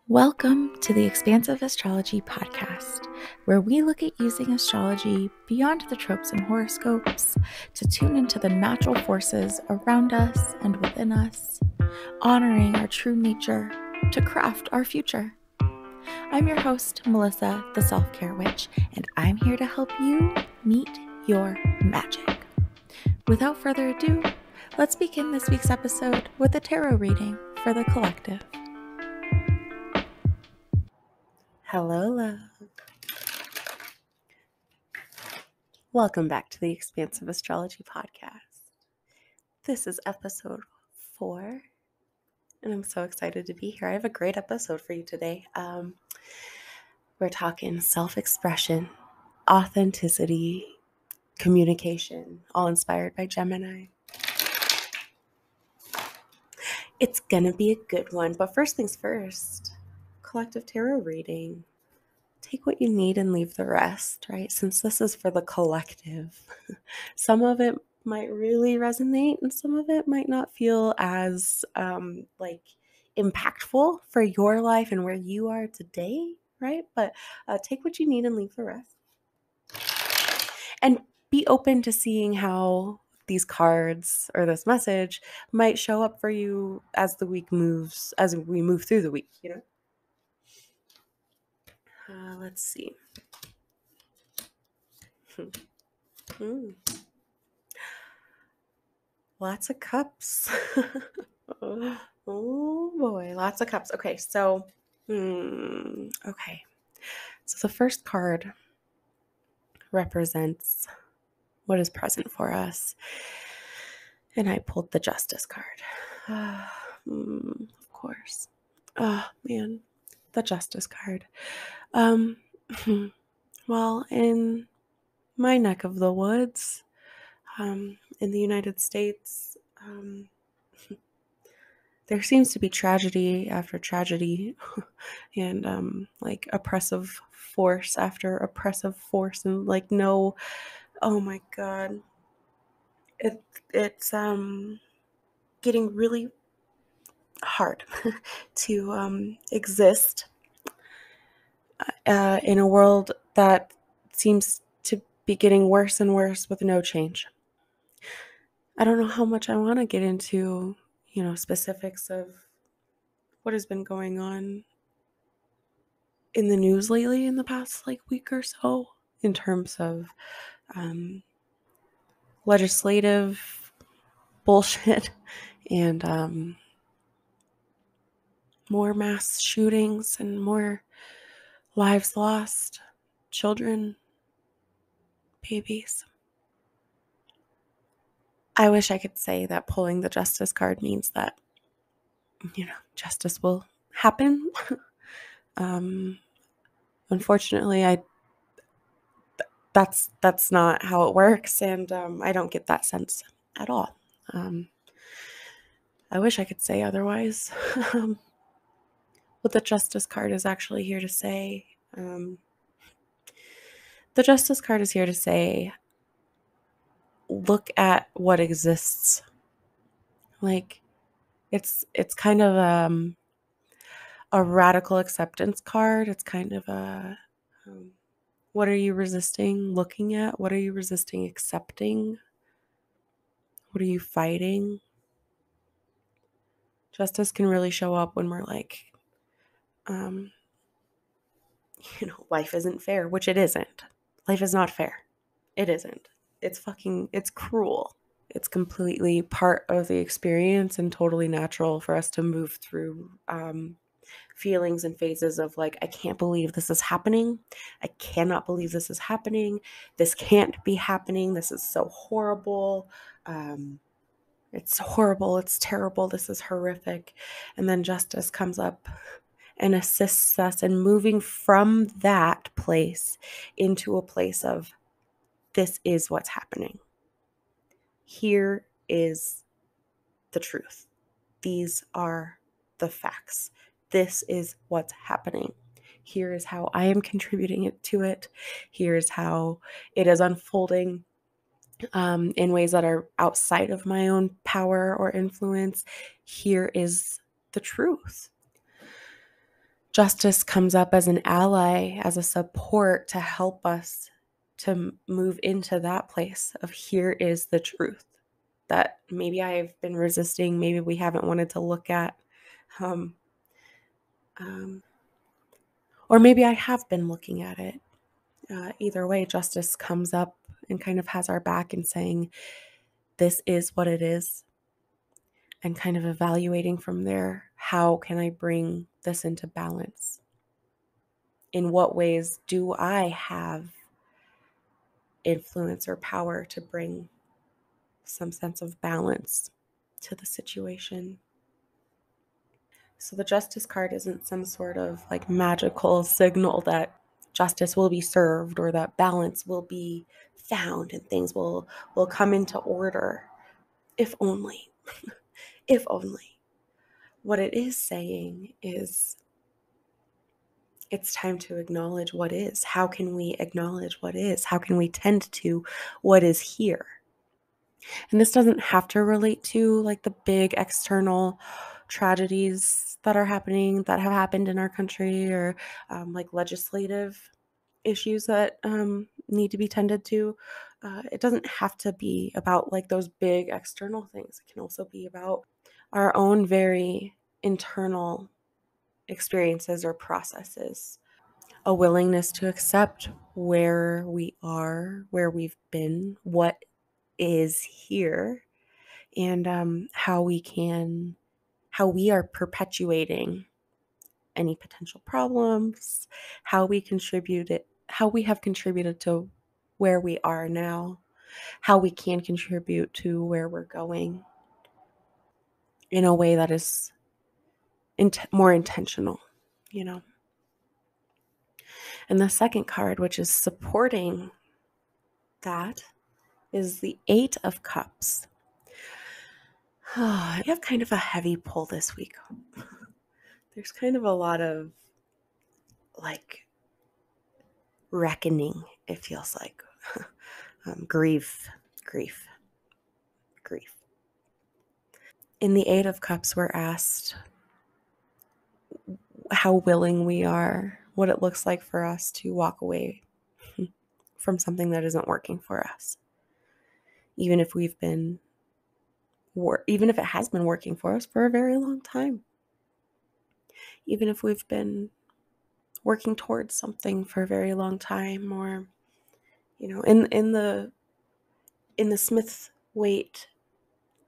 Welcome to the Expansive Astrology Podcast, where we look at using astrology beyond the tropes and horoscopes to tune into the natural forces around us and within us, honoring our true nature to craft our future. I'm your host, Melissa, the self-carewitch, and I'm here to help you meet your magic. Without further ado, let's begin this week's episode with a tarot reading for the collective. Hello, love. Welcome back to the Expansive Astrology Podcast. This is episode 4, and I'm so excited to be here. I have a great episode for you today. We're talking self-expression, authenticity, communication, all inspired by Gemini. It's gonna be a good one, but first things first, collective tarot reading. Take what you need and leave the rest, right? Since this is for the collective, some of it might really resonate and some of it might not feel as impactful for your life and where you are today, right? But take what you need and leave the rest. And be open to seeing how these cards or this message might show up for you as the week moves, as we move through the week, you know? Let's see. Lots of cups. Oh boy, lots of cups. Okay, so the first card represents what is present for us, and I pulled the Justice card. Of course. Oh man, the Justice card. Well, in my neck of the woods, in the United States, there seems to be tragedy after tragedy and oppressive force after oppressive force, and oh my God, it's getting really hard to exist in a world that seems to be getting worse and worse with no change. I don't know how much I want to get into, specifics of what has been going on in the news lately in the past week or so in terms of legislative bullshit and more mass shootings and more lives lost, children, babies. I wish I could say that pulling the Justice card means that, justice will happen. Unfortunately, that's not how it works, and I don't get that sense at all. I wish I could say otherwise. What the Justice card is actually here to say, the Justice card is here to say, look at what exists. It's kind of a radical acceptance card. It's kind of a what are you resisting looking at? What are you resisting accepting? What are you fighting? Justice can really show up when we're life isn't fair, which it isn't. Life is not fair. It isn't. It's cruel. It's completely part of the experience and totally natural for us to move through feelings and phases of I can't believe this is happening. I cannot believe this is happening. This can't be happening. This is so horrible. It's horrible. It's terrible. This is horrific. And then Justice comes up and assists us in moving from that place into a place of this is what's happening. Here is the truth. These are the facts. This is what's happening. Here is how I am contributing to it. Here's how it is unfolding in ways that are outside of my own power or influence. Here is the truth. Justice comes up as an ally, as a support to help us to move into that place of here is the truth that maybe I've been resisting, maybe we haven't wanted to look at. Or maybe I have been looking at it. Either way, justice comes up and kind of has our back and saying, this is what it is, and kind of evaluating from there, how can I bring this into balance? In what ways do I have influence or power to bring some sense of balance to the situation? So the justice card isn't some sort of like magical signal that justice will be served or that balance will be found and things will come into order. If only. If only. What it is saying is it's time to acknowledge what is. How can we acknowledge what is? How can we tend to what is here? And this doesn't have to relate to like the big external tragedies that are happening, that have happened in our country, or like legislative issues that need to be tended to. It doesn't have to be about like those big external things. It can also be about our own very internal experiences or processes. A willingness to accept where we are, where we've been, what is here, and how we are perpetuating any potential problems, how we have contributed to where we are now, how we can contribute to where we're going in a way that is more intentional, you know. And the second card, which is supporting that, is the Eight of Cups. I have kind of a heavy pull this week. There's kind of a lot of like reckoning, it feels like. Grief. In the Eight of Cups, we're asked how willing we are, what it looks like for us to walk away from something that isn't working for us. Even if it has been working for us for a very long time. Even if we've been working towards something for a very long time, or, you know, in the Smith-Waite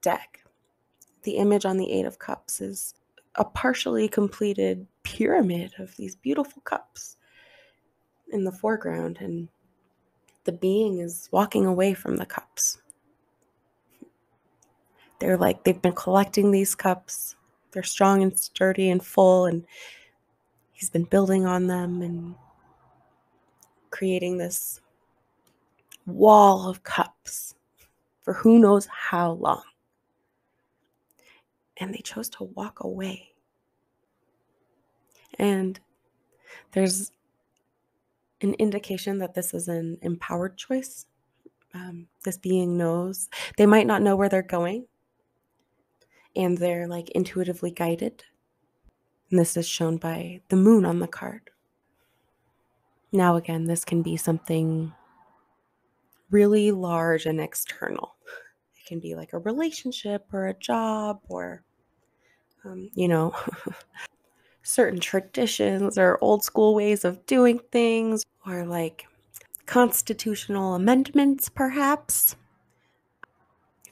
deck, the image on the Eight of Cups is a partially completed pyramid of these beautiful cups in the foreground, and the being is walking away from the cups. They're like, they've been collecting these cups. They're strong and sturdy and full, and he's been building on them and creating this wall of cups for who knows how long. And they chose to walk away. And there's an indication that this is an empowered choice. This being knows. They might not know where they're going, and they're like intuitively guided. And this is shown by the moon on the card. Now, again, this can be something really large and external. It can be like a relationship or a job or, certain traditions or old school ways of doing things, or like constitutional amendments, perhaps.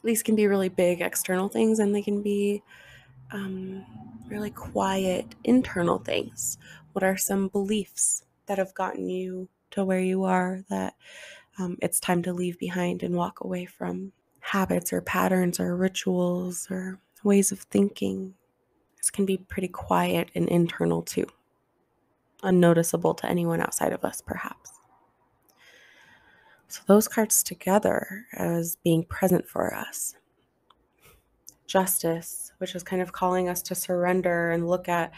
These can be really big external things, and they can be really quiet internal things. What are some beliefs that have gotten you to where you are that it's time to leave behind and walk away from? Habits or patterns or rituals or ways of thinking. This can be pretty quiet and internal too, unnoticeable to anyone outside of us, perhaps. So those cards together as being present for us. Justice, which is kind of calling us to surrender and look at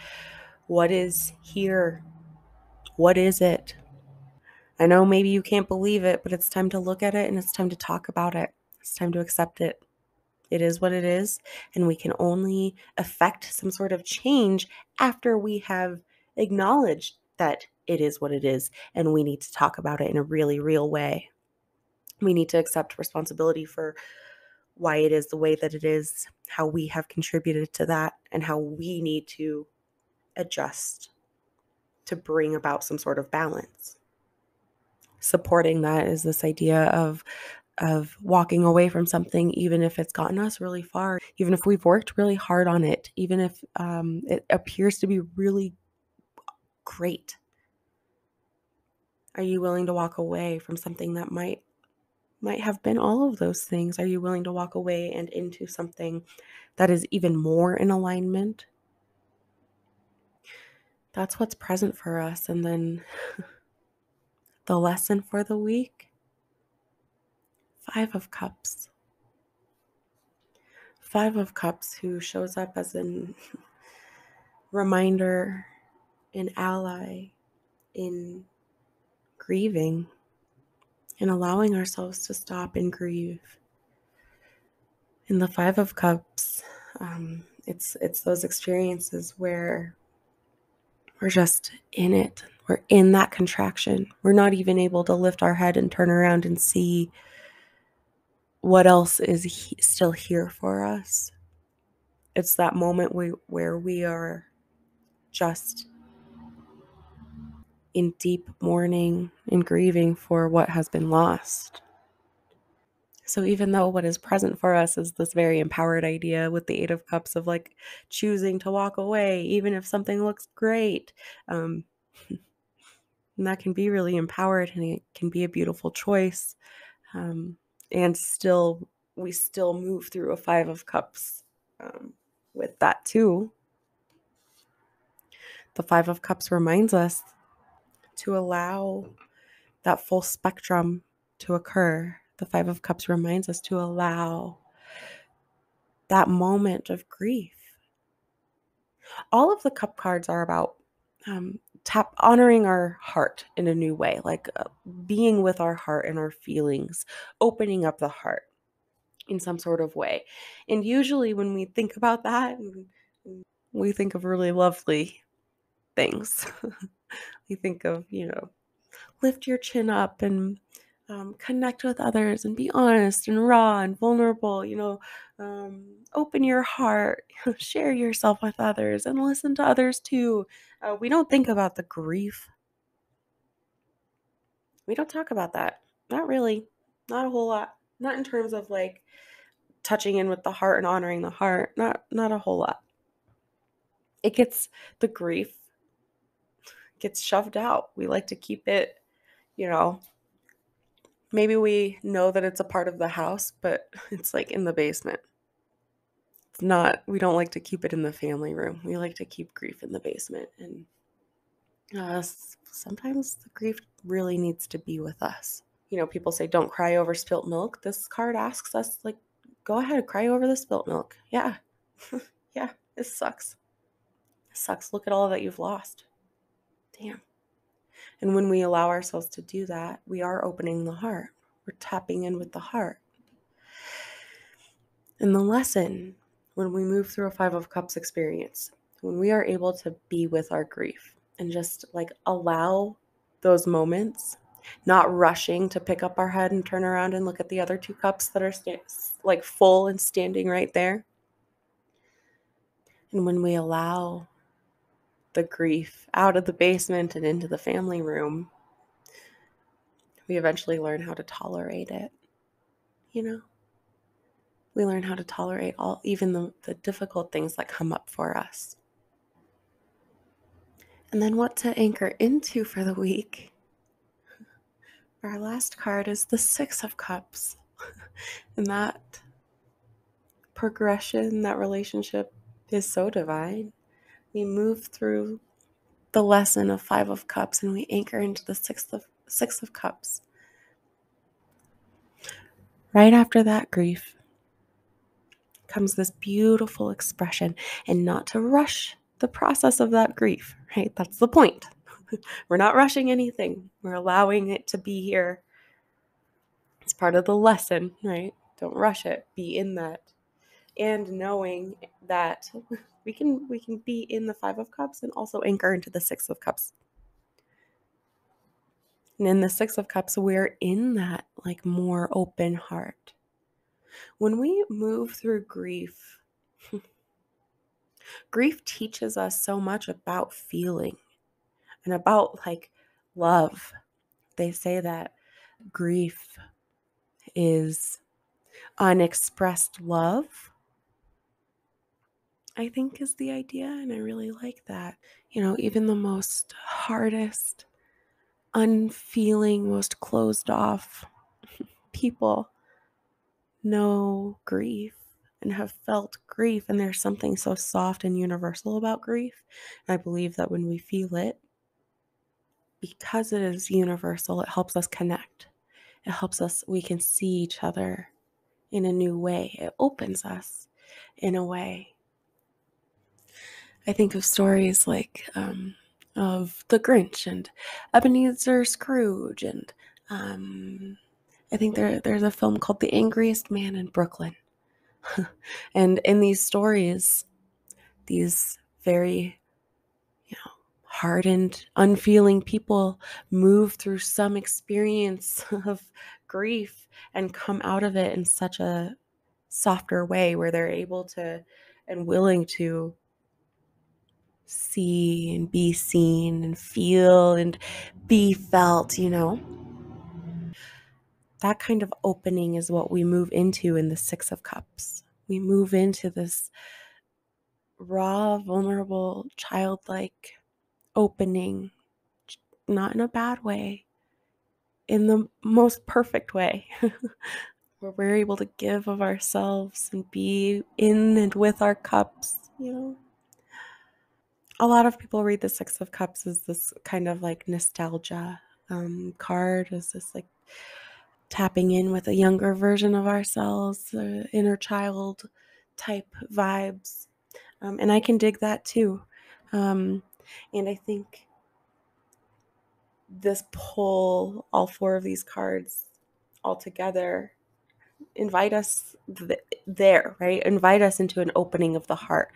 what is here. What is it? I know maybe you can't believe it, but it's time to look at it and it's time to talk about it. It's time to accept it. It is what it is, and we can only affect some sort of change after we have acknowledge that it is what it is, and we need to talk about it in a really real way. We need to accept responsibility for why it is the way that it is, how we have contributed to that, and how we need to adjust to bring about some sort of balance. Supporting that is this idea of walking away from something, even if it's gotten us really far, even if we've worked really hard on it, even if it appears to be really great. Are you willing to walk away from something that might have been all of those things? Are you willing to walk away and into something that is even more in alignment? That's what's present for us. And then the lesson for the week, 5 of Cups. 5 of Cups, who shows up as a reminder, an ally in grieving and allowing ourselves to stop and grieve. In the 5 of Cups, it's those experiences where we're just in it. We're in that contraction. We're not even able to lift our head and turn around and see what else is still here for us. It's that moment where we are just in deep mourning and grieving for what has been lost. So even though what is present for us is this very empowered idea with the 8 of Cups of like choosing to walk away, even if something looks great, and that can be really empowered, and it can be a beautiful choice. And still, we still move through a 5 of Cups with that too. The 5 of Cups reminds us to allow that full spectrum to occur. The 5 of Cups reminds us to allow that moment of grief. All of the cup cards are about honoring our heart in a new way, like being with our heart and our feelings, opening up the heart in some sort of way. And usually when we think about that, we think of really lovely things. We think of, lift your chin up and connect with others and be honest and raw and vulnerable, open your heart, share yourself with others and listen to others too. We don't think about the grief. We don't talk about that. Not really. Not a whole lot. Not in terms of like touching in with the heart and honoring the heart. Not a whole lot. The grief gets shoved out. We like to keep it, maybe we know that it's a part of the house, but it's like in the basement. We don't like to keep it in the family room. We like to keep grief in the basement. And sometimes the grief really needs to be with us. People say, don't cry over spilt milk. This card asks us, like, go ahead, cry over the spilt milk. Yeah. Yeah, this sucks. It sucks. Look at all that you've lost. Damn. And when we allow ourselves to do that, we are opening the heart. We're tapping in with the heart. And the lesson, when we move through a 5 of Cups experience, when we are able to be with our grief and just like allow those moments, not rushing to pick up our head and turn around and look at the other 2 cups that are like full and standing right there. And when we allow the grief out of the basement and into the family room, we eventually learn how to tolerate it. We learn how to tolerate even the difficult things that come up for us. And then what to anchor into for the week. Our last card is the 6 of Cups. And that progression, that relationship is so divine. We move through the lesson of 5 of Cups and we anchor into the 6 of Cups. Right after that grief comes this beautiful expression, and not to rush the process of that grief, right? That's the point. We're not rushing anything. We're allowing it to be here. It's part of the lesson, right? Don't rush it. Be in that. And knowing that We can be in the Five of Cups and also anchor into the Six of Cups. And in the Six of Cups, we're in that like more open heart. When we move through grief, grief teaches us so much about feeling and about like love. They say that grief is unexpressed love, I think is the idea. And I really like that. You know, even the most hardest, unfeeling, most closed off people know grief and have felt grief. And there's something so soft and universal about grief. And I believe that when we feel it, because it is universal, it helps us connect. It helps us, we can see each other in a new way. It opens us in a way. I think of stories like of The Grinch and Ebenezer Scrooge, and I think there's a film called The Angriest Man in Brooklyn. And in these stories, these very, hardened, unfeeling people move through some experience of grief and come out of it in such a softer way where they're able to and willing to see and be seen and feel and be felt, That kind of opening is what we move into in the Six of Cups. We move into this raw, vulnerable, childlike opening, not in a bad way, in the most perfect way, where we're able to give of ourselves and be in and with our cups, A lot of people read the Six of Cups as this kind of like nostalgia card, as this like tapping in with a younger version of ourselves, inner child type vibes. And I can dig that too. And I think this pull, all four of these cards all together, invite us there, right? Invite us into an opening of the heart.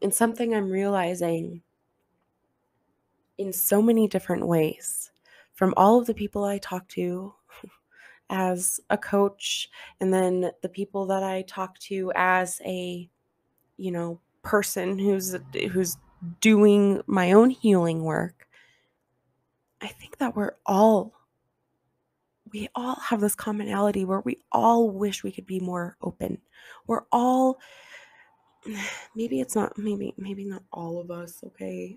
And something I'm realizing in so many different ways from all of the people I talk to as a coach, and then the people that I talk to as a, person who's doing my own healing work. I think that we all have this commonality where we all wish we could be more open. We're all, maybe not all of us, okay?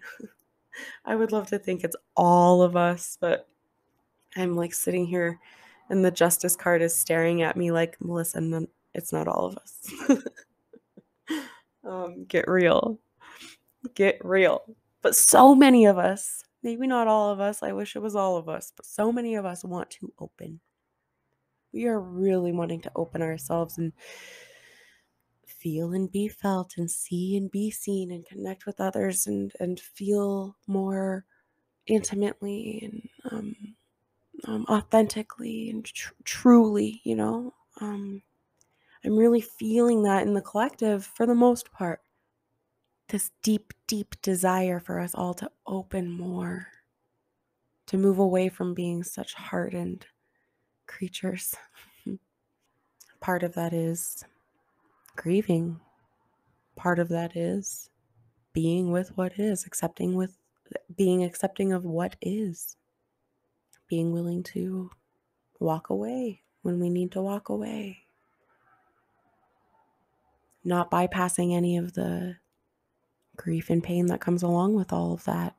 I would love to think it's all of us, but I'm like sitting here and the justice card is staring at me like, Melissa, no, it's not all of us. Get real. But so many of us, maybe not all of us, I wish it was all of us, but so many of us want to open. We are really wanting to open ourselves and feel and be felt and see and be seen and connect with others and feel more intimately and authentically and truly, I'm really feeling that in the collective for the most part. This deep, deep desire for us all to open more, to move away from being such hardened creatures. Part of that is grieving. Part of that is being with what is, being accepting of what is, being willing to walk away when we need to walk away, not bypassing any of the grief and pain that comes along with all of that.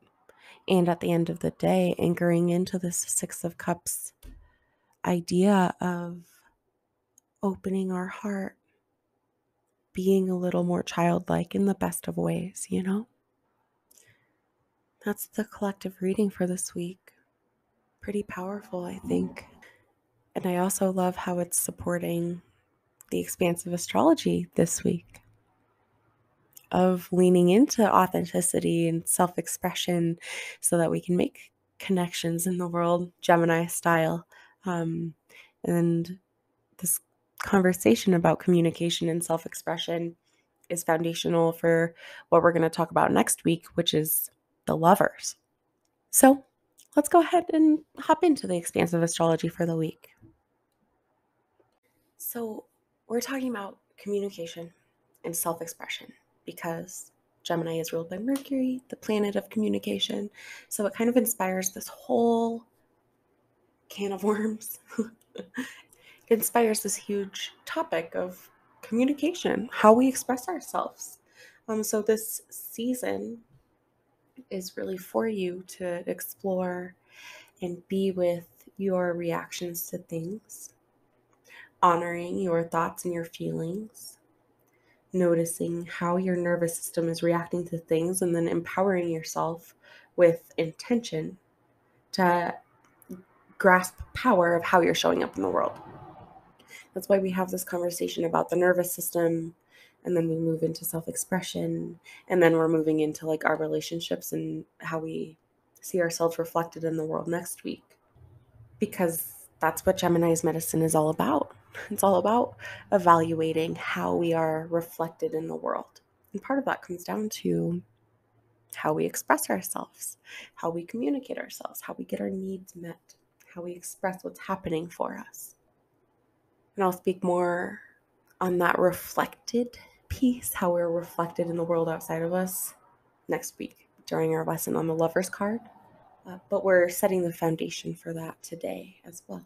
And at the end of the day, anchoring into this Six of Cups idea of opening our heart, being a little more childlike in the best of ways, That's the collective reading for this week. Pretty powerful, I think. And I also love how it's supporting the expansive astrology this week of leaning into authenticity and self-expression so that we can make connections in the world, Gemini style. And this conversation about communication and self-expression is foundational for what we're going to talk about next week, which is the lovers. So let's go ahead and hop into the expansive astrology for the week. So we're talking about communication and self-expression because Gemini is ruled by Mercury, the planet of communication. So it kind of inspires this whole can of worms. It inspires this huge topic of communication, how we express ourselves. So this season is really for you to explore and be with your reactions to things, honoring your thoughts and your feelings, noticing how your nervous system is reacting to things, and then empowering yourself with intention to grasp power of how you're showing up in the world. That's why we have this conversation about the nervous system, and then we move into self-expression, and then we're moving into like our relationships and how we see ourselves reflected in the world next week. Because that's what Gemini's medicine is all about. It's all about evaluating how we are reflected in the world. And part of that comes down to how we express ourselves, how we communicate ourselves, how we get our needs met, how we express what's happening for us. And I'll speak more on that reflected piece, how we're reflected in the world outside of us, next week during our lesson on the Lover's card. But we're setting the foundation for that today as well.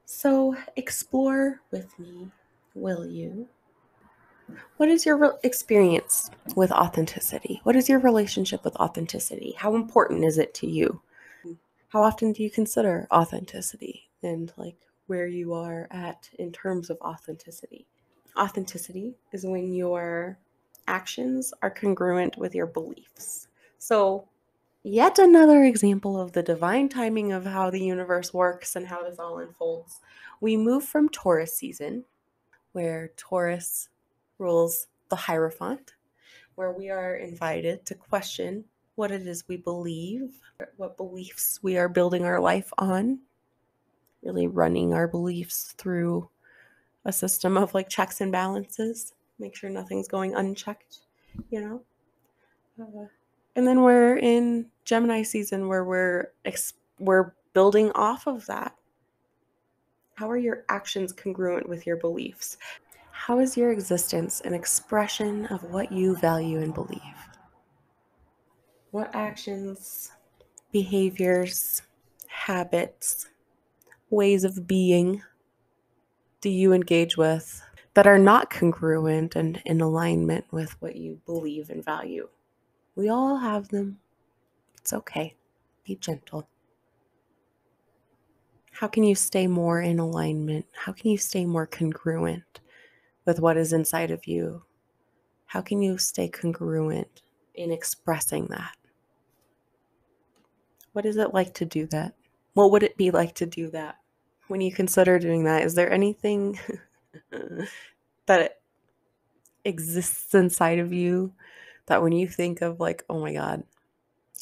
So explore with me, will you? What is your experience with authenticity? What is your relationship with authenticity? How important is it to you? How often do you consider authenticity and like where you are at in terms of authenticity? Authenticity is when your actions are congruent with your beliefs. So yet another example of the divine timing of how the universe works and how this all unfolds. We move from Taurus season, where Taurus rules the Hierophant, where we are invited to question what it is we believe, what beliefs we are building our life on, really running our beliefs through a system of like checks and balances, make sure nothing's going unchecked, you know? And then we're in Gemini season where we're building off of that. How are your actions congruent with your beliefs? How is your existence an expression of what you value and believe? What actions, behaviors, habits, ways of being do you engage with that are not congruent and in alignment with what you believe and value? We all have them. It's okay. Be gentle. How can you stay more in alignment? How can you stay more congruent with what is inside of you? How can you stay congruent in expressing that? What is it like to do that? What would it be like to do that? When you consider doing that, is there anything that exists inside of you that when you think of like, oh my God,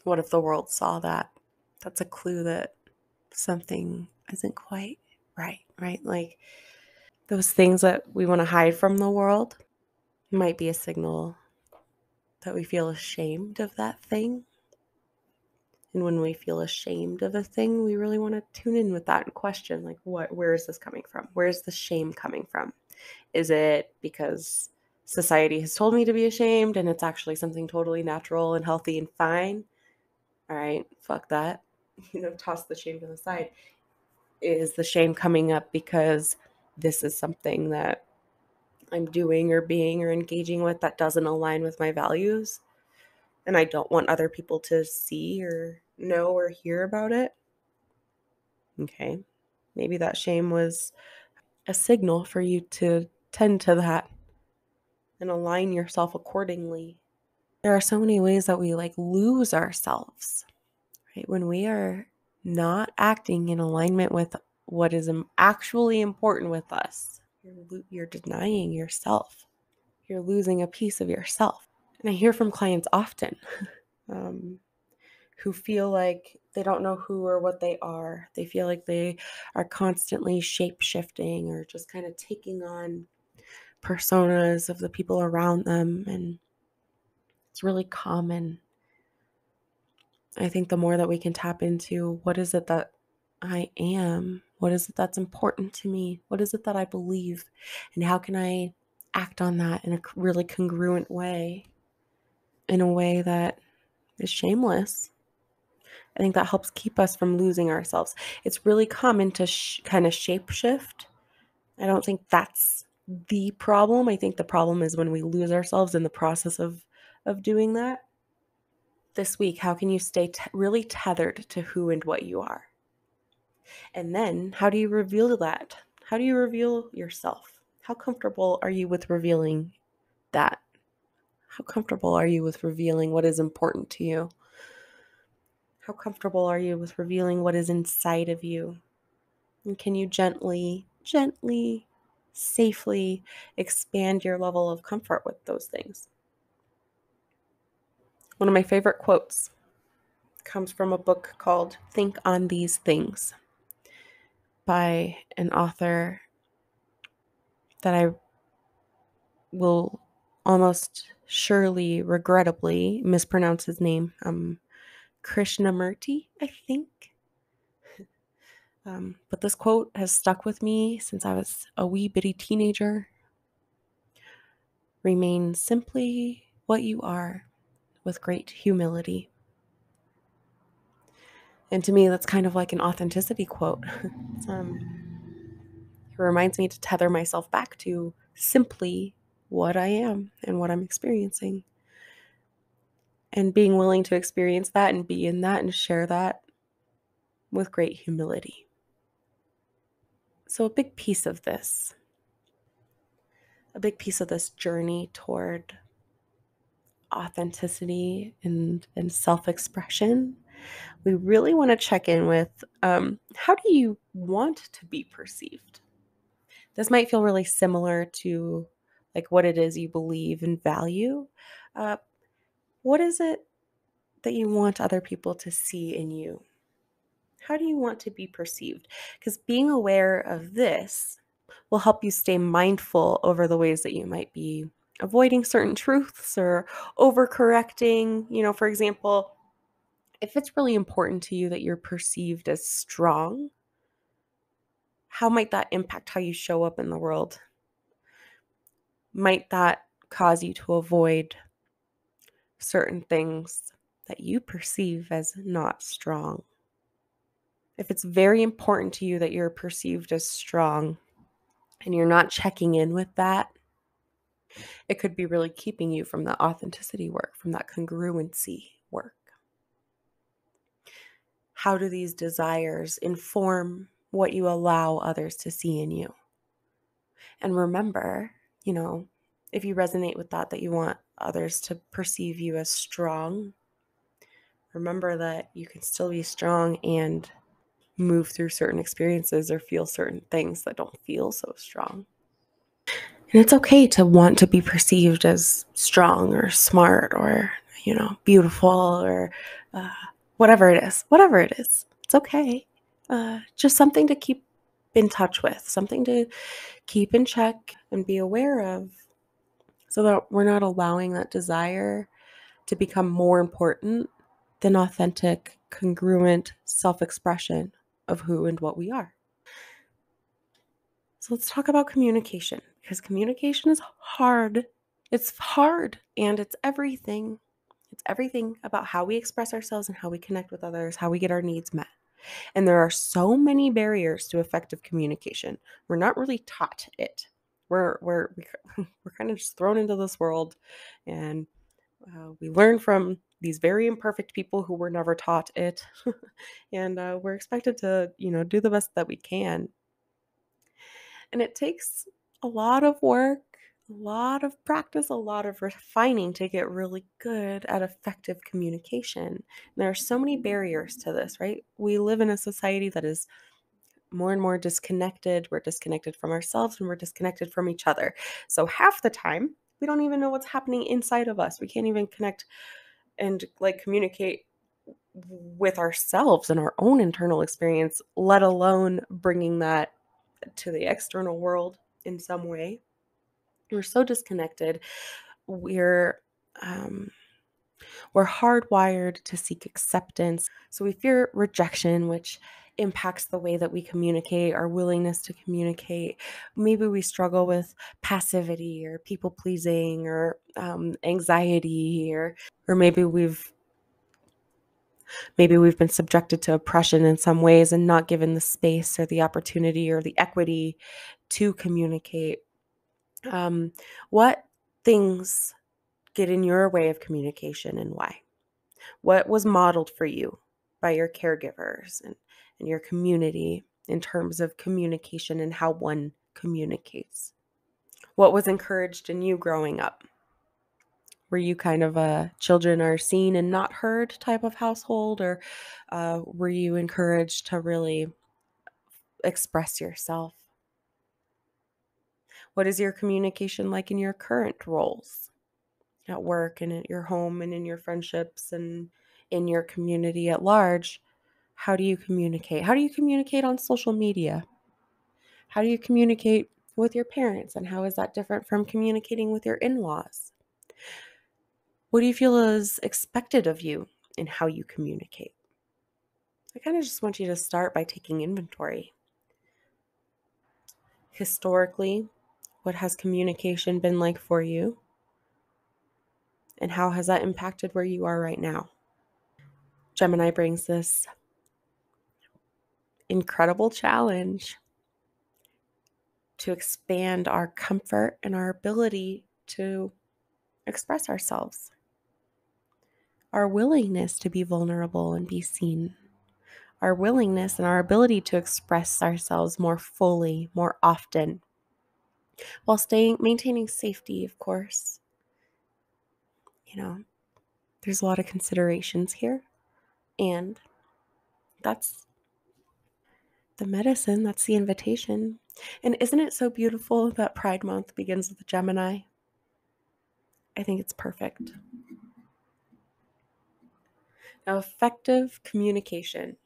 what if the world saw that? That's a clue that something isn't quite right? Like those things that we want to hide from the world might be a signal that we feel ashamed of that thing. And when we feel ashamed of a thing, we really want to tune in with that and question, like, where is this coming from? Where is the shame coming from? Is it because society has told me to be ashamed and it's actually something totally natural and healthy and fine? All right, fuck that. Toss the shame to the side. Is the shame coming up because this is something that I'm doing or being or engaging with that doesn't align with my values, and I don't want other people to see or know or hear about it? Okay, maybe that shame was a signal for you to tend to that and align yourself accordingly. There are so many ways that we like lose ourselves, right? When we are not acting in alignment with what is actually important with us, you're denying yourself. You're losing a piece of yourself. And I hear from clients often who feel like they don't know who or what they are. They feel like they are constantly shape-shifting or just kind of taking on personas of the people around them, and it's really common. I think the more that we can tap into what is it that I am, what is it that's important to me, what is it that I believe, and how can I act on that in a really congruent way, in a way that is shameless. I think that helps keep us from losing ourselves. It's really common to kind of shape shift. I don't think that's the problem. I think the problem is when we lose ourselves in the process of doing that. This week, how can you stay really tethered to who and what you are? And then how do you reveal that? How do you reveal yourself? How comfortable are you with revealing that? How comfortable are you with revealing what is important to you? How comfortable are you with revealing what is inside of you? And can you gently, safely expand your level of comfort with those things? One of my favorite quotes comes from a book called Think on These Things by an author that I will almost surely, regrettably, mispronounce his name. Krishnamurti, I think. But this quote has stuck with me since I was a wee bitty teenager. Remain simply what you are with great humility. And to me, that's kind of like an authenticity quote. It reminds me to tether myself back to simply what I am and what I'm experiencing. And being willing to experience that and be in that and share that with great humility. So a big piece of this journey toward authenticity and self-expression, we really want to check in with how do you want to be perceived? This might feel really similar to like what it is you believe and value. What is it that you want other people to see in you? How do you want to be perceived? Because being aware of this will help you stay mindful over the ways that you might be avoiding certain truths or overcorrecting. For example, if it's really important to you that you're perceived as strong, how might that impact how you show up in the world? Might that cause you to avoid certain things that you perceive as not strong? If it's very important to you that you're perceived as strong and you're not checking in with that, it could be really keeping you from that authenticity work, from that congruency work. How do these desires inform what you allow others to see in you? And remember, if you resonate with that you want others to perceive you as strong, remember that you can still be strong and move through certain experiences or feel certain things that don't feel so strong. And it's okay to want to be perceived as strong or smart or, beautiful or whatever it is. It's okay. Just something to keep in touch with, something to keep in check and be aware of so that we're not allowing that desire to become more important than authentic, congruent self-expression of who and what we are. So let's talk about communication, because communication is hard. It's hard and it's everything. It's everything about how we express ourselves and how we connect with others, how we get our needs met. And there are so many barriers to effective communication. We're not really taught it. We're kind of just thrown into this world, and we learn from these very imperfect people who were never taught it, and we're expected to, do the best that we can. And it takes a lot of work, a lot of practice, a lot of refining to get really good at effective communication. And there are so many barriers to this, right? We live in a society that is more and more disconnected. We're disconnected from ourselves and we're disconnected from each other. So half the time, we don't even know what's happening inside of us. We can't even connect and communicate with ourselves and our own internal experience, let alone bringing that to the external world in some way. We're so disconnected. We're hardwired to seek acceptance. So we fear rejection, which impacts the way that we communicate, our willingness to communicate. Maybe we struggle with passivity or people pleasing or anxiety, or maybe we've been subjected to oppression in some ways and not given the space or the opportunity or the equity to communicate. What things get in your way of communication and why? What was modeled for you by your caregivers and your community in terms of communication and how one communicates? What was encouraged in you growing up? Were you kind of a children are seen and not heard type of household, or were you encouraged to really express yourself? What is your communication like in your current roles at work and at your home and in your friendships and in your community at large? How do you communicate? How do you communicate on social media? How do you communicate with your parents? And how is that different from communicating with your in-laws? What do you feel is expected of you in how you communicate? I kind of just want you to start by taking inventory. Historically, what has communication been like for you? And how has that impacted where you are right now? Gemini brings this incredible challenge to expand our comfort and our ability to express ourselves, our willingness to be vulnerable and be seen, our willingness and our ability to express ourselves more fully, more often, while maintaining safety, of course. There's a lot of considerations here, and that's the medicine, that's the invitation. And isn't it so beautiful that Pride Month begins with Gemini? I think it's perfect. Now, effective communication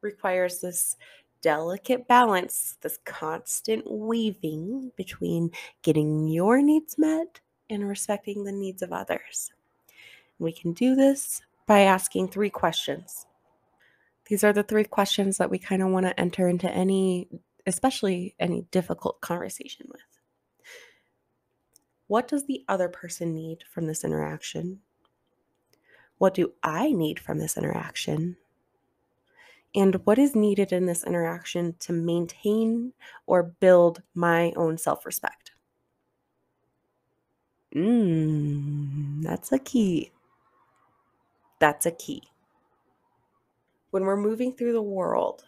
requires this delicate balance, this constant weaving between getting your needs met and respecting the needs of others. We can do this by asking 3 questions. These are the 3 questions that we kind of want to enter into especially any difficult conversation with. What does the other person need from this interaction? What do I need from this interaction? And what is needed in this interaction to maintain or build my own self-respect? That's a key. That's a key. When we're moving through the world,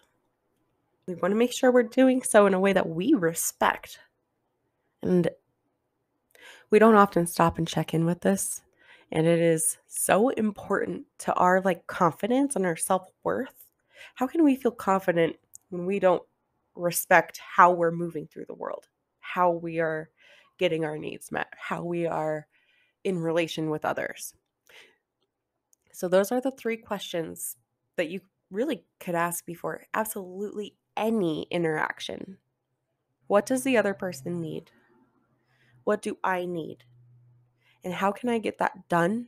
we want to make sure we're doing so in a way that we respect. And we don't often stop and check in with this. And it is so important to our confidence and our self-worth. How can we feel confident when we don't respect how we're moving through the world, how we are getting our needs met, how we are in relation with others? So those are the 3 questions that you really could ask before absolutely any interaction. What does the other person need? What do I need? And how can I get that done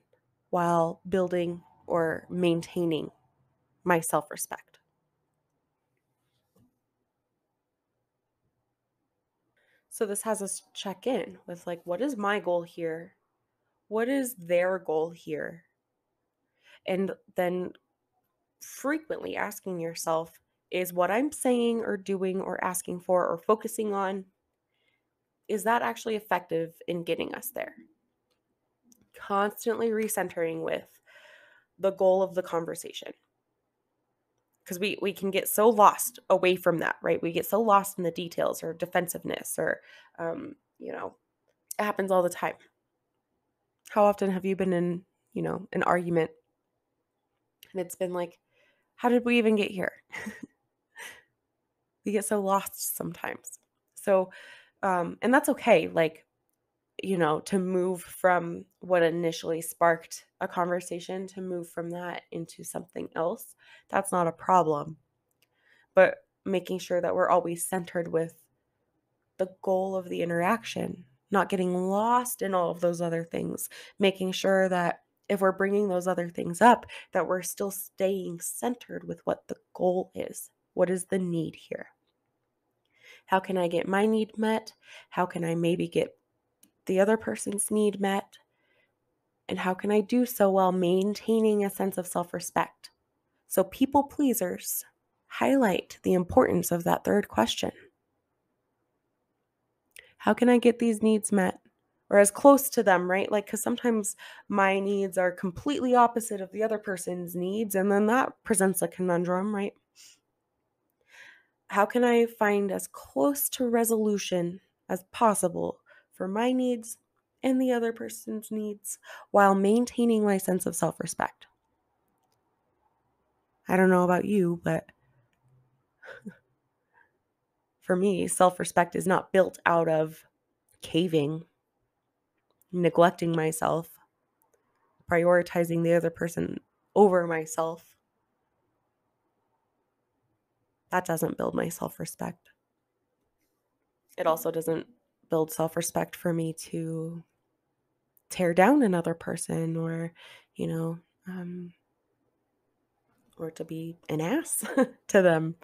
while building or maintaining my self-respect? So this has us check in with what is my goal here? What is their goal here? And then frequently asking yourself, is what I'm saying or doing or asking for or focusing on, is that actually effective in getting us there? Constantly recentering with the goal of the conversation. Because we can get so lost away from that, right? We get so lost in the details or defensiveness or, it happens all the time. How often have you been in, an argument and it's been like, how did we even get here? We get so lost sometimes. So, and that's okay. To move from what initially sparked a conversation to move from that into something else, that's not a problem. But making sure that we're always centered with the goal of the interaction, not getting lost in all of those other things, making sure that if we're bringing those other things up, that we're still staying centered with what the goal is. What is the need here? How can I get my need met? How can I maybe get the other person's need met? And how can I do so while maintaining a sense of self-respect? So people pleasers highlight the importance of that third question. How can I get these needs met? Or as close to them, right? Like, because sometimes my needs are completely opposite of the other person's needs, and then that presents a conundrum, right? How can I find as close to resolution as possible for my needs and the other person's needs while maintaining my sense of self-respect? I don't know about you, but for me, self-respect is not built out of caving, neglecting myself, prioritizing the other person over myself. That doesn't build my self-respect. It also doesn't build self-respect for me to tear down another person or, you know, or to be an ass to them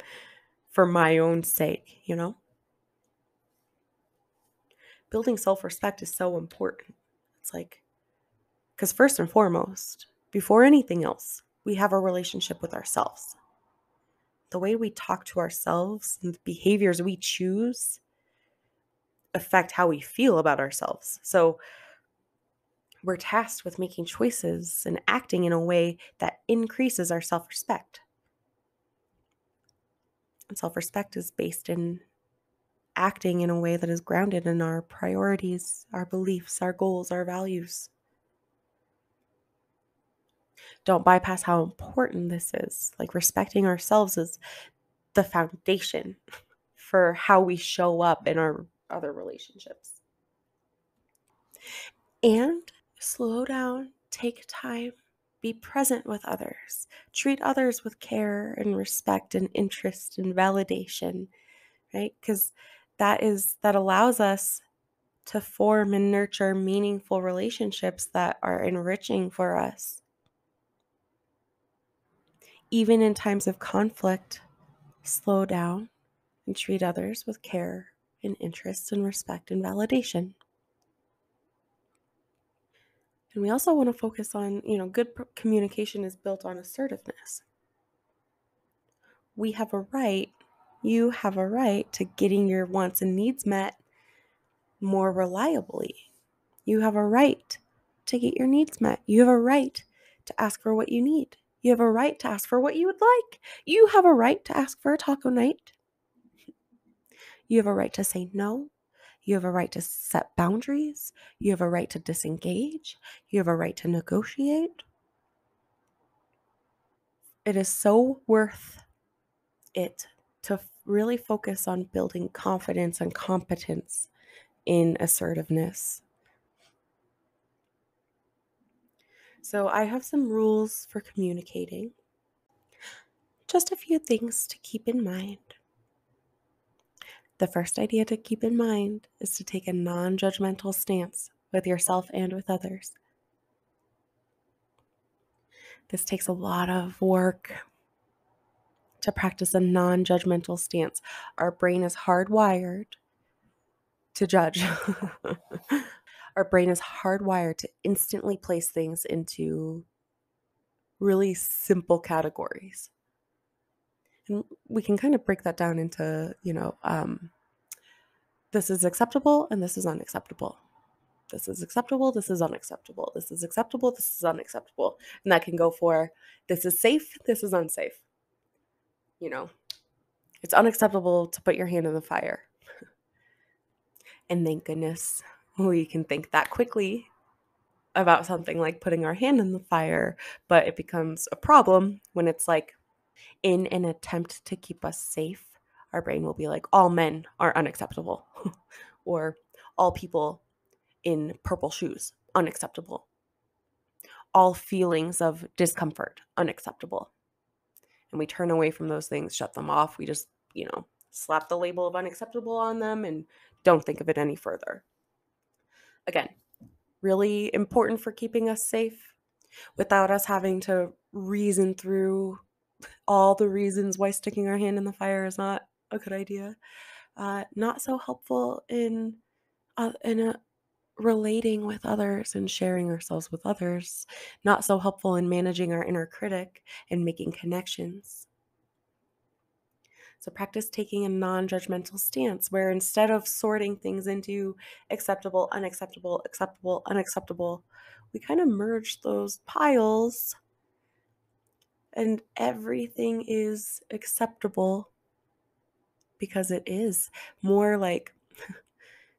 for my own sake, you know? Building self-respect is so important. It's like, because first and foremost, before anything else, we have a relationship with ourselves. The way we talk to ourselves and the behaviors we choose affect how we feel about ourselves. So we're tasked with making choices and acting in a way that increases our self-respect. And self-respect is based in acting in a way that is grounded in our priorities, our beliefs, our goals, our values. Don't bypass how important this is. Like, respecting ourselves is the foundation for how we show up in our other relationships. And slow down, take time, be present with others, treat others with care and respect and interest and validation, right? Because that allows us to form and nurture meaningful relationships that are enriching for us. Even in times of conflict, slow down and treat others with care and interest and respect and validation. And we also want to focus on, good communication is built on assertiveness. We have a right, you have a right to getting your wants and needs met more reliably. You have a right to get your needs met. You have a right to ask for what you need. You have a right to ask for what you would like. You have a right to ask for a taco night. You have a right to say no. You have a right to set boundaries. You have a right to disengage. You have a right to negotiate. It is so worth it to really focus on building confidence and competence in assertiveness. So I have some rules for communicating. Just a few things to keep in mind. The first idea to keep in mind is to take a non-judgmental stance with yourself and with others. This takes a lot of work to practice a non-judgmental stance. Our brain is hardwired to judge. Our brain is hardwired to instantly place things into really simple categories. And we can kind of break that down into, this is acceptable and this is unacceptable. This is acceptable, this is unacceptable. This is acceptable, this is unacceptable. And that can go for this is safe, this is unsafe. It's unacceptable to put your hand in the fire. And thank goodness we can think that quickly about something like putting our hand in the fire, but it becomes a problem when it's like in an attempt to keep us safe. Our brain will be like, all men are unacceptable, or all people in purple shoes, unacceptable. All feelings of discomfort, unacceptable. And we turn away from those things, shut them off. We just, slap the label of unacceptable on them and don't think of it any further. Again, really important for keeping us safe without us having to reason through all the reasons why sticking our hand in the fire is not a good idea. Not so helpful in relating with others and sharing ourselves with others. Not so helpful in managing our inner critic and making connections. So practice taking a non-judgmental stance where instead of sorting things into acceptable, unacceptable, acceptable, unacceptable, we kind of merge those piles and everything is acceptable because it is.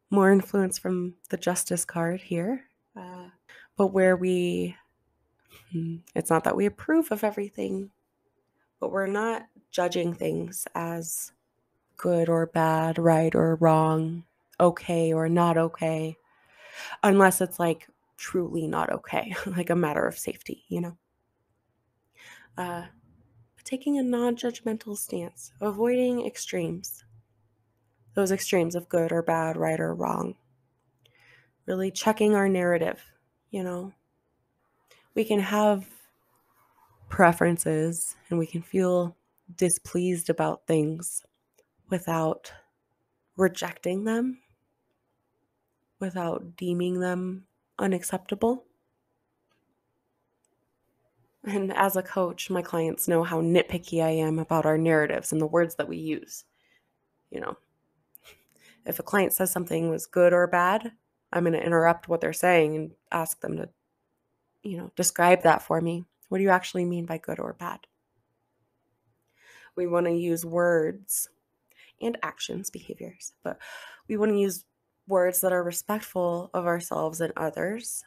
More influence from the justice card here. But where it's not that we approve of everything, but we're not judging things as good or bad, right or wrong, okay or not okay, unless it's like truly not okay, like a matter of safety, taking a non-judgmental stance, avoiding extremes, those extremes of good or bad, right or wrong, really checking our narrative. We can have preferences and we can feel displeased about things without rejecting them, without deeming them unacceptable. And as a coach, my clients know how nitpicky I am about our narratives and the words that we use. If a client says something was good or bad, I'm going to interrupt what they're saying and ask them to, describe that for me. What do you actually mean by good or bad? We want to use words and actions, behaviors, but we want to use words that are respectful of ourselves and others.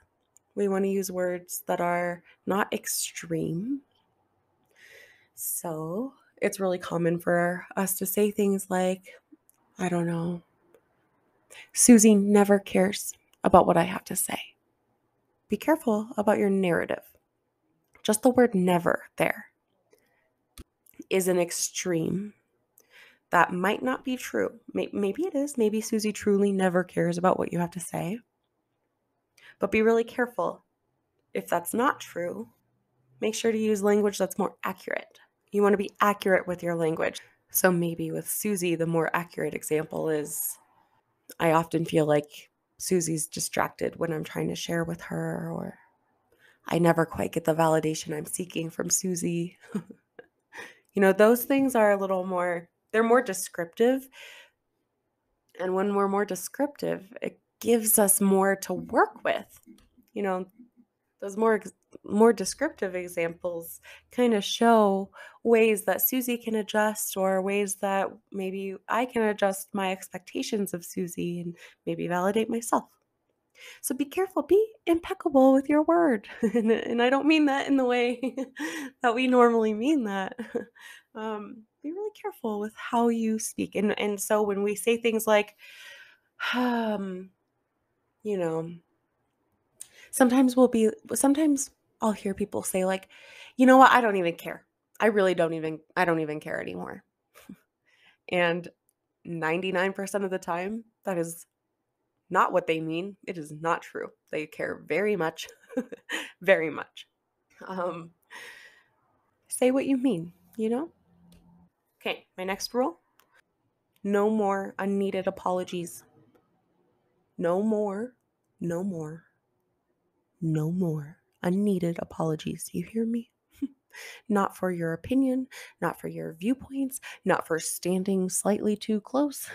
We want to use words that are not extreme. So it's really common for us to say things like, I don't know, Susie never cares about what I have to say. Be careful about your narrative. Just the word never there is an extreme that might not be true. Maybe it is. Maybe Susie truly never cares about what you have to say. But be really careful. If that's not true, make sure to use language that's more accurate. You want to be accurate with your language. So maybe with Susie, the more accurate example is, I often feel like Susie's distracted when I'm trying to share with her, or I never quite get the validation I'm seeking from Susie. Those things are a little more, they're more descriptive. And when we're more descriptive, it gives us more to work with. Those more descriptive examples kind of show ways that Susie can adjust, or ways that maybe I can adjust my expectations of Susie and maybe validate myself. So be careful, be impeccable with your word. And I don't mean that in the way that we normally mean that. Be really careful with how you speak. And so when we say things like, you know, sometimes I'll hear people say like, you know what, I don't even care. I don't even care anymore. And 99% of the time, that is not what they mean. It is not true. They care very much, very much. Say what you mean, Okay, my next rule: no more unneeded apologies. No more, no more, no more unneeded apologies. You hear me? Not for your opinion, not for your viewpoints, not for standing slightly too close,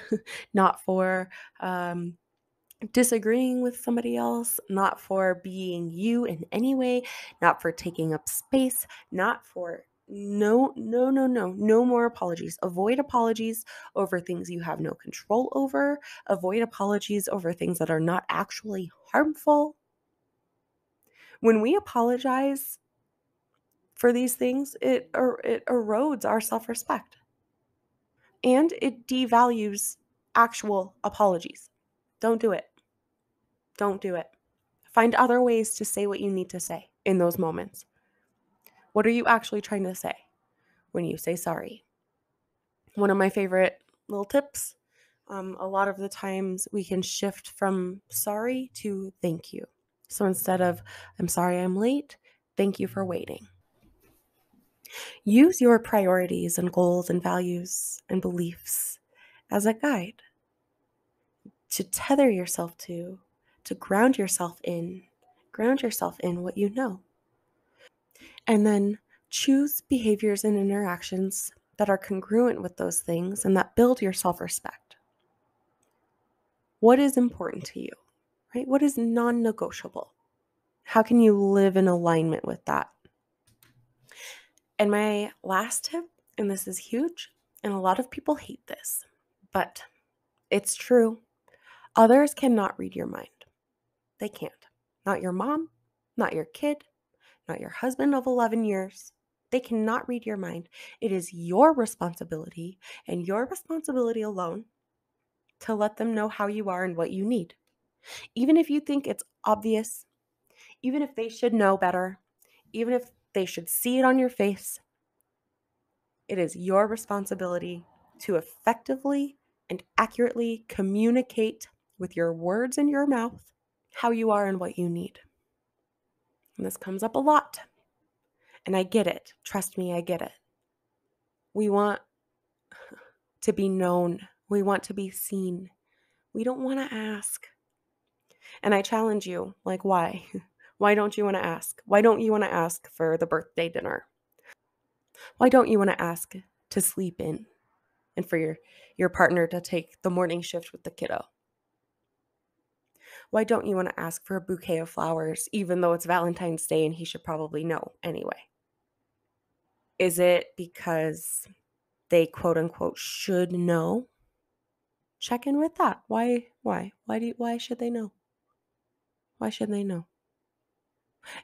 not for disagreeing with somebody else, not for being you in any way, not for taking up space, not for no more apologies. Avoid apologies over things you have no control over. Avoid apologies over things that are not actually harmful. When we apologize for these things, it erodes our self-respect and it devalues actual apologies. Don't do it. Don't do it. Find other ways to say what you need to say in those moments. What are you actually trying to say when you say sorry? One of my favorite little tips A lot of the times we can shift from sorry to thank you. So instead of I'm sorry I'm late, thank you for waiting. Use your priorities and goals and values and beliefs as a guide to tether yourself to ground yourself in what you know. And then choose behaviors and interactions that are congruent with those things and that build your self-respect. What is important to you, right? What is non-negotiable? How can you live in alignment with that? And my last tip, and this is huge, and a lot of people hate this, but it's true. Others cannot read your mind. They can't. Not your mom, not your kid, not your husband of 11 years. They cannot read your mind. It is your responsibility and your responsibility alone to let them know how you are and what you need. Even if you think it's obvious, even if they should know better, even if they should see it on your face, it is your responsibility to effectively and accurately communicate with your words in your mouth how you are and what you need. And this comes up a lot. And I get it. Trust me, I get it. We want to be known. We want to be seen. We don't want to ask. And I challenge you, like, why? Why don't you want to ask? Why don't you want to ask for the birthday dinner? Why don't you want to ask to sleep in and for your partner to take the morning shift with the kiddo? Why don't you want to ask for a bouquet of flowers, even though it's Valentine's Day and he should probably know anyway? Is it because they quote unquote should know? Check in with that. Why should they know? Why should they know?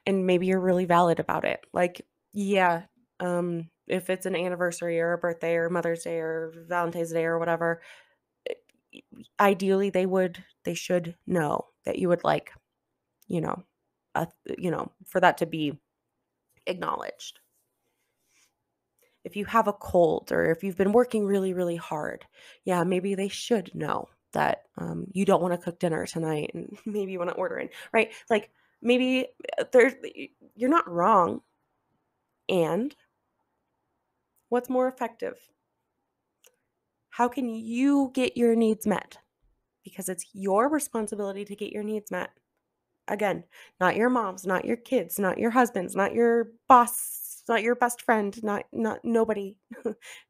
And maybe you're really valid about it. Like, yeah, if it's an anniversary or a birthday or Mother's Day or Valentine's Day or whatever, ideally they should know that you would like, you know, for that to be acknowledged. If you have a cold or if you've been working really, really hard, yeah, maybe they should know that you don't want to cook dinner tonight and maybe you want to order in, right? Like maybe you're not wrong. And what's more effective? How can you get your needs met? Because it's your responsibility to get your needs met. Again, not your mom's, not your kids, not your husband's, not your boss, not your best friend, not nobody.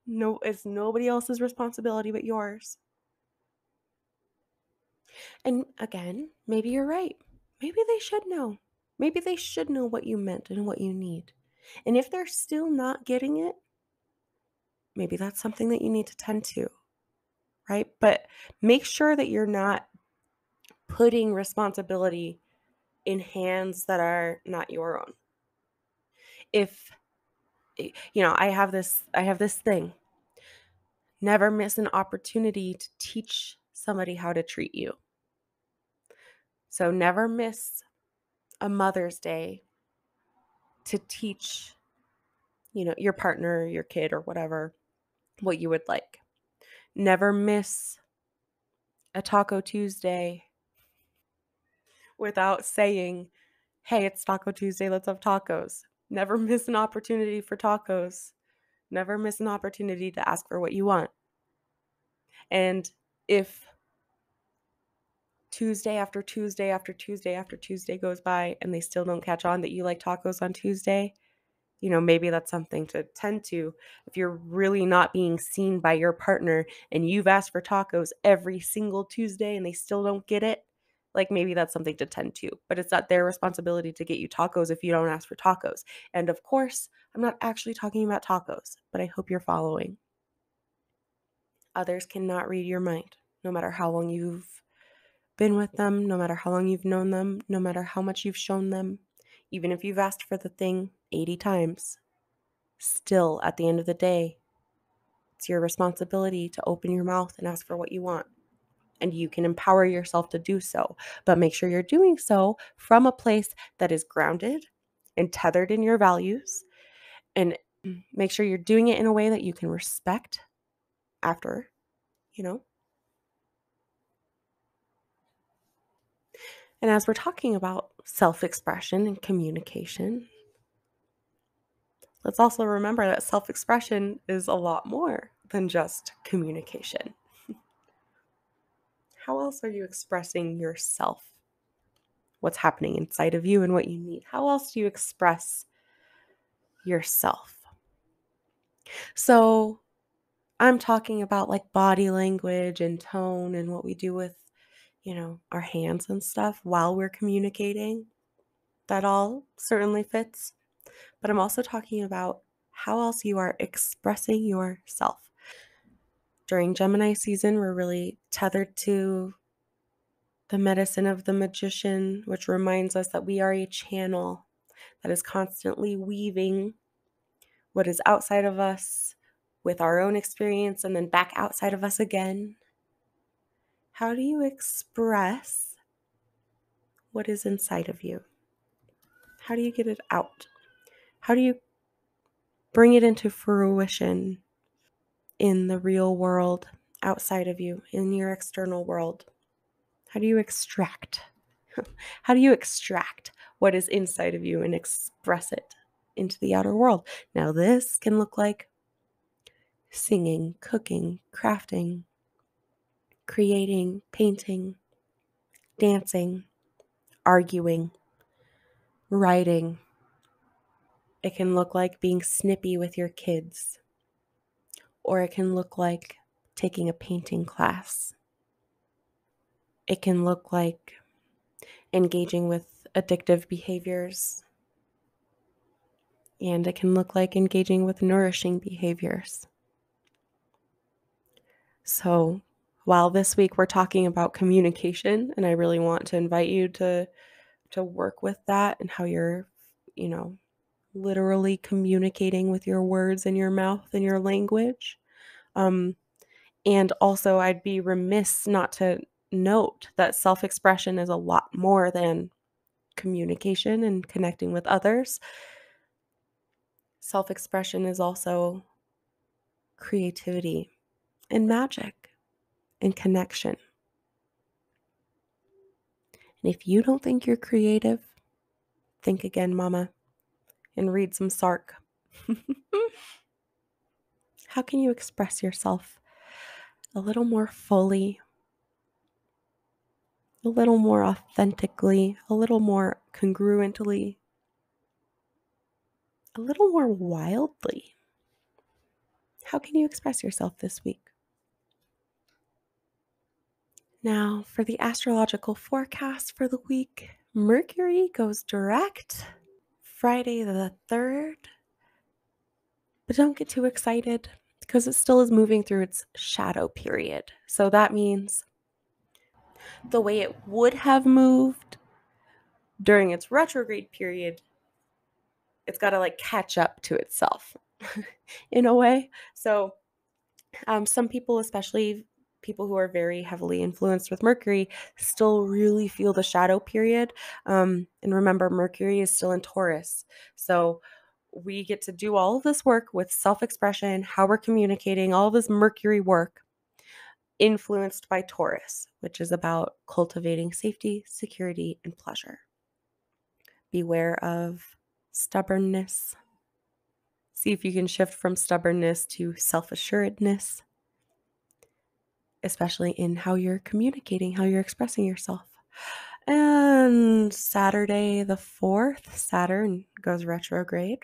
No, it's nobody else's responsibility but yours. And again, maybe you're right. Maybe they should know. Maybe they should know what you meant and what you need. And if they're still not getting it, maybe that's something that you need to tend to, right? But make sure that you're not putting responsibility in hands that are not your own. If I have this thing. Never miss an opportunity to teach somebody how to treat you. So never miss a Mother's Day to teach, your partner, your kid or whatever, what you would like. Never miss a Taco Tuesday without saying, "Hey, it's Taco Tuesday, let's have tacos." Never miss an opportunity for tacos. Never miss an opportunity to ask for what you want. And if Tuesday after Tuesday after Tuesday after Tuesday goes by and they still don't catch on that you like tacos on Tuesday, maybe that's something to tend to. If you're really not being seen by your partner and you've asked for tacos every single Tuesday and they still don't get it, like maybe that's something to tend to. But it's not their responsibility to get you tacos if you don't ask for tacos. And of course, I'm not actually talking about tacos, but I hope you're following. Others cannot read your mind, no matter how long you've been with them, no matter how long you've known them, no matter how much you've shown them, even if you've asked for the thing 80 times, still at the end of the day, it's your responsibility to open your mouth and ask for what you want. And you can empower yourself to do so, but make sure you're doing so from a place that is grounded and tethered in your values, and make sure you're doing it in a way that you can respect after, you know, And as we're talking about self-expression and communication, let's also remember that self-expression is a lot more than just communication. How else are you expressing yourself? What's happening inside of you and what you need? How else do you express yourself? So I'm talking about like body language and tone and what we do with, our hands and stuff while we're communicating. That all certainly fits. But I'm also talking about how else you are expressing yourself. During Gemini season, we're really tethered to the medicine of the magician, which reminds us that we are a channel that is constantly weaving what is outside of us with our own experience and then back outside of us again. How do you express what is inside of you? How do you get it out? How do you bring it into fruition in the real world, outside of you, in your external world? How do you extract? How do you extract what is inside of you and express it into the outer world? Now, this can look like singing, cooking, crafting, creating, painting, dancing, arguing, writing. It can look like being snippy with your kids, or it can look like taking a painting class. It can look like engaging with addictive behaviors, and it can look like engaging with nourishing behaviors. So while this week we're talking about communication, and I really want to invite you to work with that and how you're, literally communicating with your words and your mouth and your language. And also I'd be remiss not to note that self-expression is a lot more than communication and connecting with others. Self-expression is also creativity and magic and connection. And if you don't think you're creative, think again, mama, and read some Sark. How can you express yourself a little more fully, a little more authentically, a little more congruently, a little more wildly? How can you express yourself this week? Now, for the astrological forecast for the week, Mercury goes direct Friday the 3rd. But don't get too excited because it still is moving through its shadow period. So that means the way it would have moved during its retrograde period, it's got to like catch up to itself in a way. So some people, especially people who are very heavily influenced with Mercury, still really feel the shadow period. And remember, Mercury is still in Taurus. So we get to do all of this work with self-expression, how we're communicating, all of this Mercury work influenced by Taurus, which is about cultivating safety, security, and pleasure. Beware of stubbornness. See if you can shift from stubbornness to self-assuredness, especially in how you're communicating, how you're expressing yourself. And Saturday the 4th, Saturn goes retrograde.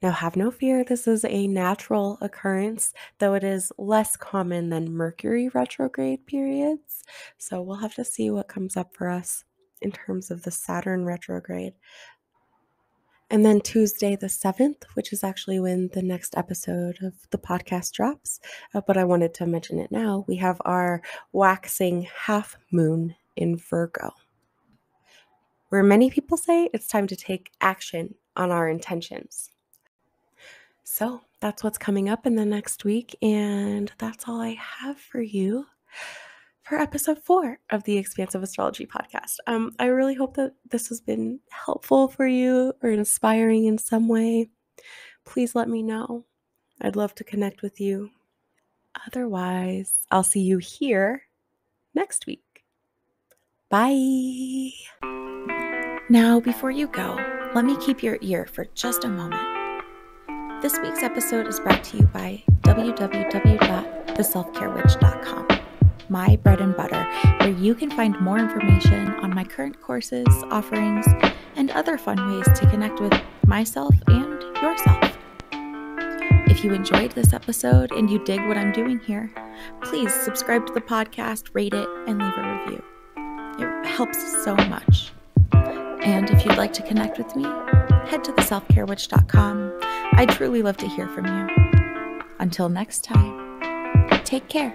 Now, have no fear, this is a natural occurrence, though it is less common than Mercury retrograde periods. So we'll have to see what comes up for us in terms of the Saturn retrograde. And then Tuesday the 7th, which is actually when the next episode of the podcast drops, but I wanted to mention it now, we have our waxing half moon in Virgo, where many people say it's time to take action on our intentions. So that's what's coming up in the next week, and that's all I have for you for episode 4 of the Expansive Astrology Podcast. I really hope that this has been helpful for you or inspiring in some way. Please let me know. I'd love to connect with you. Otherwise, I'll see you here next week. Bye. Now, before you go, let me keep your ear for just a moment. This week's episode is brought to you by www.theselfcarewitch.com, my bread and butter, where you can find more information on my current courses, offerings, and other fun ways to connect with myself and yourself. If you enjoyed this episode and you dig what I'm doing here, please subscribe to the podcast, rate it, and leave a review. It helps so much. And if you'd like to connect with me, head to theselfcarewitch.com. I'd truly love to hear from you. Until next time, take care.